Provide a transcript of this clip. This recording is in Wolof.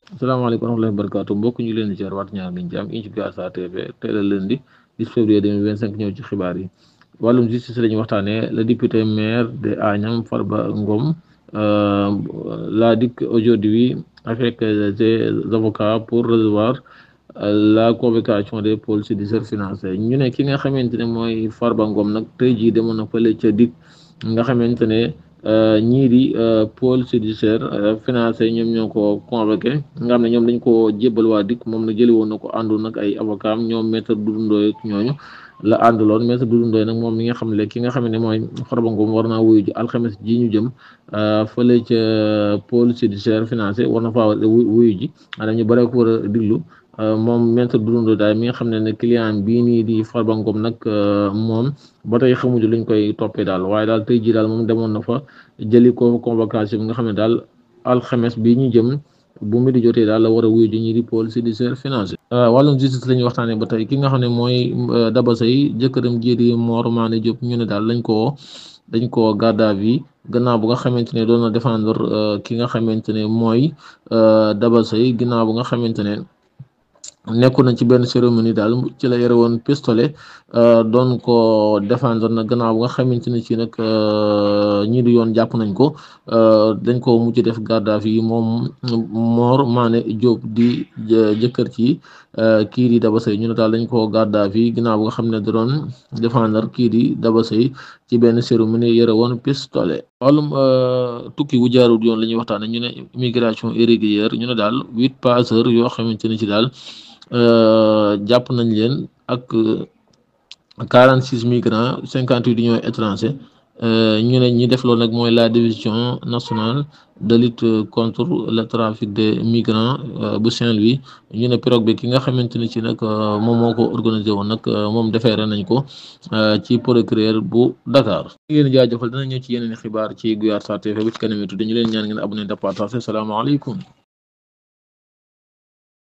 Assalamualaikum warahmatullahi wabarakatuh mbokk ñu leen di ziar waat ñaar liñ jam ci Gasa TV tey la lundi 10 février 2025 ñëw ci xibaar yi wàllum justice lañu waxtaanee le député maire de Agnam Farba Ngom l'a dit aujourd'hui avec des avocats pour recevoir la convocation des pôles judiciaires financiers ñu ne ki nga xamante ne mooy Farba Ngom nag tey jii demoon na fële ca DIC nga xamante ne ñii di pôle judiciaire financier ñoom ñoo ko convoqué nga xam ne ñoom dañ ko jébbal waa DIC moom nag jëli woon na ko àndoon nag ay avocat am ñoom maître Doudou Ndoye ak ñooñu la àndaloon maître Doudou Ndoye nag moom mi nga xam ne ki nga xam ne mooy Farba Ngom war naa wuyu ji alxames ji ñu jëm fële ca pôle judiciaire financier war na faa wuyu ji maanaam ñu bare ko war a diglu moom maître Doudou Ndoye daal mi nga xam ne client bii nii di Farba Ngom nag moom ba tey xamuñu luñ koy toppee daal waaye daal tey jii daal moom demoon na fa jëli ko convocation bi nga xam ne daal alxames bii ñu jëm bu mi di jotee daal la war a wuyu ji ñi di pôle judiciaire financier. wàllum justice la ñuy waxtaanee ba tey ki nga xam ne mooy Daba Seye jëkkëram ji di Mor Mané Diop ñu ne daal dañ koo garde à vue gannaaw bu nga xamante ne doon na défendre ki nga xamante ne mooy Daba Seye ginnaaw bu nga xamante ne nekkoon na ci benn cérémonie daal ci la yore woon pistolet doon ko défendre nag gannaaw bu nga xamante ne ci nag ñii di yoon jàpp nañ ko dañ ko mujj def garde à vue moom Mor Mané Diop di jëkkër ci kii di Daba Seye ñu ne daal dañ ko garde à vue ginnaaw bu nga xam ne da doon défendre kii di Daba Seye ci benn cérémonie yore woon pistolet. wàllum tukki wu jaarul yoon la ñuy waxtaane ñu ne immigration irrégulière ñu ne daal 8 passeurs yoo xamante ne ci daal jàpp nañ leen ak 46 migrants 58 di ñooy étranger ñu ne ñi def loolu nag mooy la division nationale de lutte contre le trafic des migrants bu Saint-Louis ñu ne pirogue bi ki nga xamante ne ci nag moom moo ko organisé woon nag moom defeere nañ ko ci procureur bu Dakar. ngeen jaajëfal dina ñëw ci yeneen xibaar ci Guyar Sa TV bu ci kanam dañu leen ñaan ngeen abonné da partager. Salaamaaleykum.